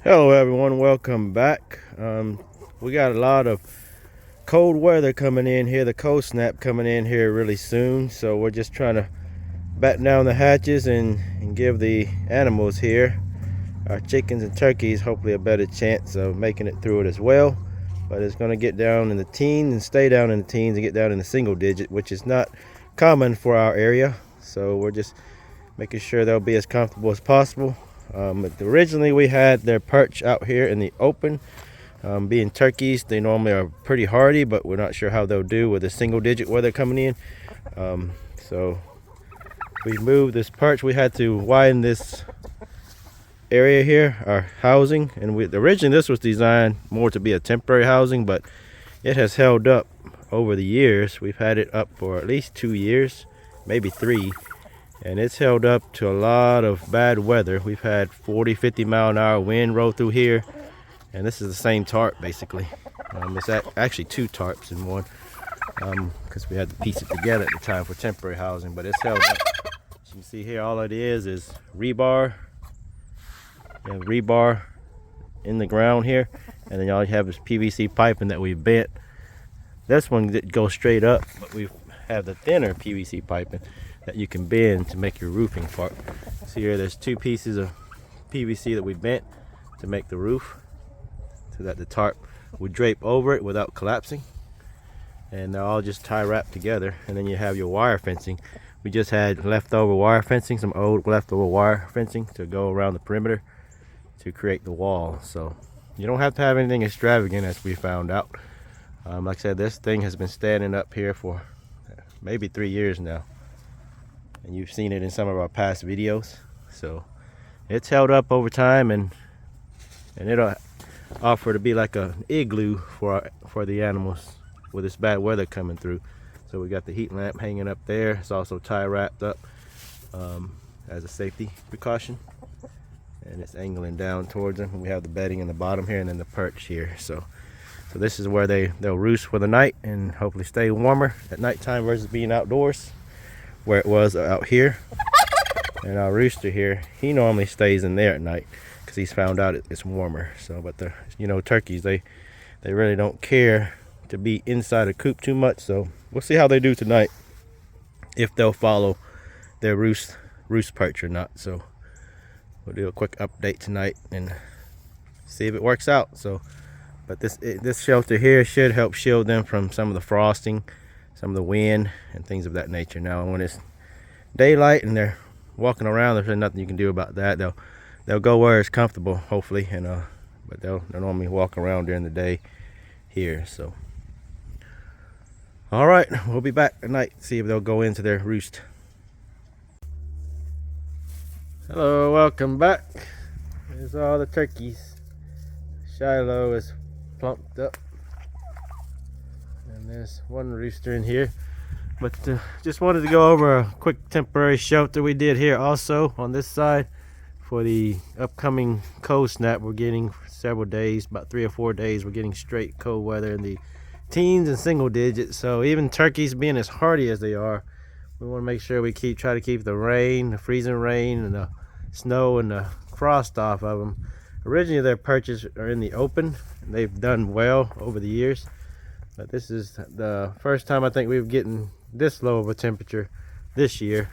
Hello everyone, welcome back. We got a lot of cold weather coming in here, the cold snap coming in here really soon, so we're just trying to batten down the hatches and give the animals here, our chickens and turkeys, hopefully a better chance of making it through it as well. But it's going to get down in the teens and stay down in the teens and get down in the single digit, which is not common for our area, so we're just making sure they'll be as comfortable as possible. Originally we had their perch out here in the open. Being turkeys, they normally are pretty hardy, but we're not sure how they'll do with the single digit weather coming in. So we moved this perch. We had to widen this area here, our housing, and originally this was designed more to be a temporary housing, but it has held up over the years. We've had it up for at least 2 years, maybe 3. And it's held up to a lot of bad weather. We've had 40-50 mile an hour wind roll through here, and this is the same tarp basically. It's actually 2 tarps in one, because we had to piece it together at the time for temporary housing, but it's held up. As you can see here, all it is rebar. Rebar in the ground here, and then all you have is PVC piping that we bent. This one goes straight up, but we have the thinner PVC piping that you can bend to make your roofing part. See here, there's 2 pieces of PVC that we bent to make the roof, so that the tarp would drape over it without collapsing. And they're all just tie wrapped together. And then you have your wire fencing. We just had leftover wire fencing, some old leftover wire fencing to go around the perimeter to create the wall. So you don't have to have anything extravagant, as we found out. Like I said, this thing has been standing up here for maybe 3 years now, and you've seen it in some of our past videos. So it's held up over time, and it'll offer to be like an igloo for the animals with this bad weather coming through. So we got the heat lamp hanging up there. It's also tie wrapped up as a safety precaution, and it's angling down towards them. We have the bedding in the bottom here, and then the perch here. So this is where they'll roost for the night and hopefully stay warmer at nighttime versus being outdoors where it was out here. And our rooster here, he normally stays in there at night because he's found out it's warmer. So, but the turkeys, they really don't care to be inside a coop too much. So we'll see how they do tonight, if they'll follow their roost perch or not. So we'll do a quick update tonight and see if it works out. So, but this shelter here should help shield them from some of the frosting, some of the wind, and things of that nature. Now, when it's daylight and they're walking around, there's nothing you can do about that. They'll go where it's comfortable, hopefully, and but they'll normally walk around during the day here. So, all right, we'll be back tonight, see if they'll go into their roost. Hello, welcome back. There's all the turkeys. Shiloh is plumped up, and there's one rooster in here. But just wanted to go over a quick temporary shelter we did here also on this side for the upcoming cold snap. We're getting several days, about 3 or 4 days, we're getting straight cold weather in the teens and single digits. So even turkeys being as hardy as they are, we want to make sure we try to keep the rain, the freezing rain, and the snow and the frost off of them. Originally their perches are in the open, and they've done well over the years, but this is the first time I think we've getting this low of a temperature this year.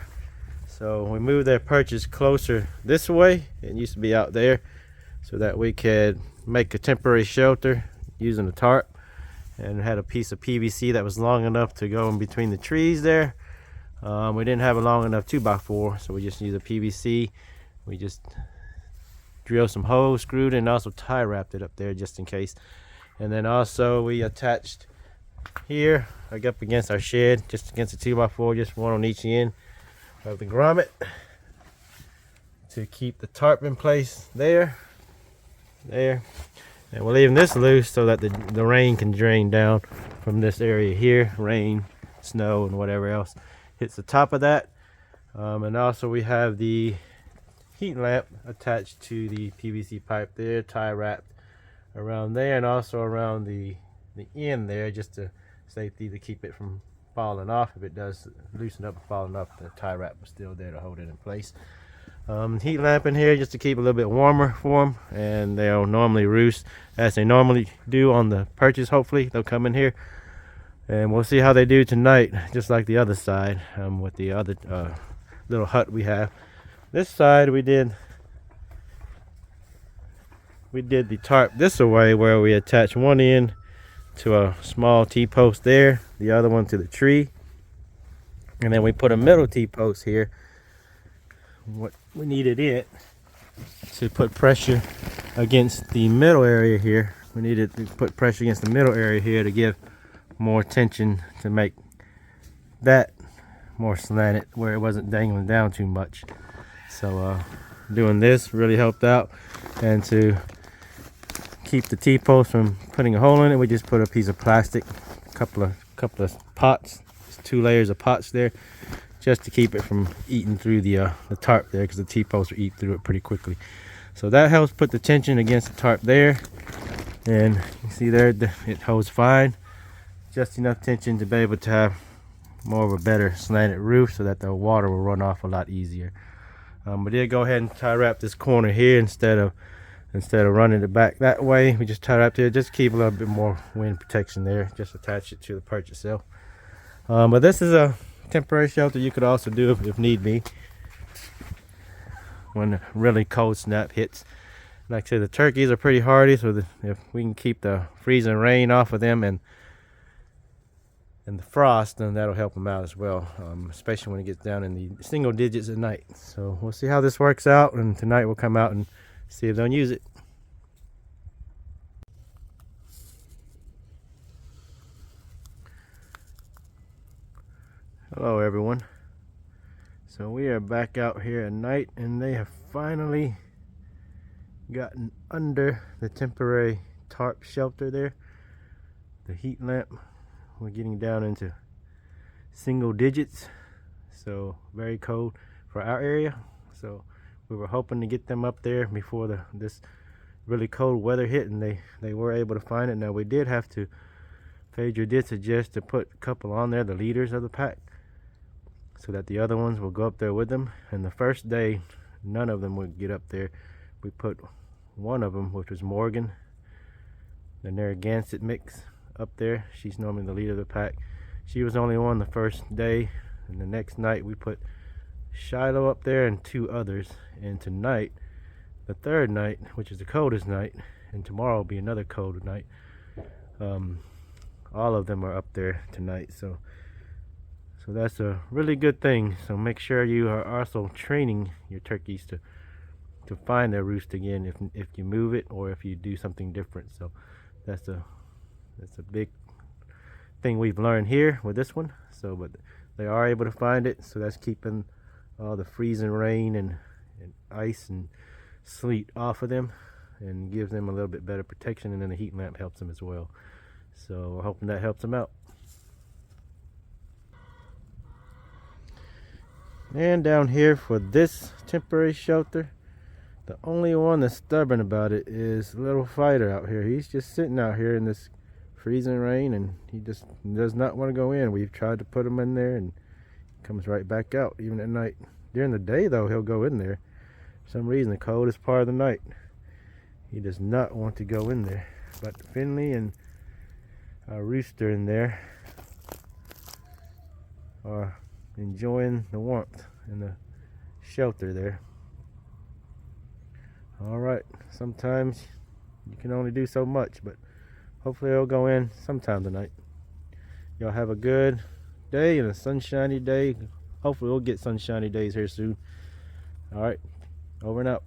So we moved their perches closer this way. It used to be out there, so that we could make a temporary shelter using a tarp, and had a piece of PVC that was long enough to go in between the trees there. We didn't have a long enough 2x4, so we just used a PVC. We just drilled some holes, screwed it, and also tie wrapped it up there just in case. And then also we attached here, like up against our shed, just against the 2x4, just one on each end of the grommet to keep the tarp in place there. And we're leaving this loose so that the rain can drain down from this area here. Rain, snow, and whatever else hits the top of that. And also we have the heat lamp attached to the PVC pipe there, tie wrapped around there, and also around the end there, just to safety to keep it from falling off. If it does loosen up and falling off, the tie wrap was still there to hold it in place. Heat lamp in here just to keep a little bit warmer for them, and they'll normally roost as they normally do on the perches. Hopefully they'll come in here, and we'll see how they do tonight, just like the other side, with the other little hut we have. This side we did the tarp this way, where we attach one end to a small T-post there, the other one to the tree, and then we put a middle T-post here. What we needed it to put pressure against the middle area here. We needed to put pressure against the middle area here to give more tension, to make that more slanted where it wasn't dangling down too much. So doing this really helped out, and to keep the T-post from putting a hole in it, we just put a piece of plastic, a couple of pots, just 2 layers of pots there, just to keep it from eating through the tarp there, because the T-post will eat through it pretty quickly. So that helps put the tension against the tarp there, and you see there it holds fine, just enough tension to be able to have more of a better slanted roof, so that the water will run off a lot easier. But then go ahead and tie wrap this corner here instead of running it back that way. We just tie wrapped here, just keep a little bit more wind protection there. Just attach it to the perch itself. But this is a temporary shelter you could also do if need be, when a really cold snap hits. Like I said, the turkeys are pretty hardy, so if we can keep the freezing rain off of them and the frost, then that'll help them out as well, especially when it gets down in the single digits at night. So we'll see how this works out, and tonight we'll come out and see if they'll use it. Hello everyone. So we are back out here at night, and they have finally gotten under the temporary tarp shelter there. The heat lamp, we're getting down into single digits, so very cold for our area. So we were hoping to get them up there before this really cold weather hit, and they were able to find it. Now we did have to, Phaedra did suggest to put a couple on there, the leaders of the pack, so that the other ones will go up there with them. And the first day, none of them would get up there. We put one of them, which was Morgan, the Narragansett mix, up there. She's normally the leader of the pack. She was only on the first day, and the next night we put Shiloh up there and 2 others. And tonight, the third night, which is the coldest night, and tomorrow will be another cold night, all of them are up there tonight. So that's a really good thing. So make sure you are also training your turkeys to find their roost again if you move it or if you do something different. So that's a big thing we've learned here with this one. So but they are able to find it, so that's keeping all the freezing rain and ice and sleet off of them, and gives them a little bit better protection, and then the heat lamp helps them as well. So we're hoping that helps them out. And down here for this temporary shelter, the only one that's stubborn about it is Little Fighter out here. He's just sitting out here in this freezing rain, and he just does not want to go in. We've tried to put him in there, and he comes right back out, even at night. During the day though, he'll go in there. For some reason, the coldest part of the night, he does not want to go in there. But Finley and our rooster in there are enjoying the warmth and the shelter there. All right, sometimes you can only do so much, but hopefully it'll go in sometime tonight. Y'all have a good day and a sunshiny day. Hopefully we'll get sunshiny days here soon. All right, over and out.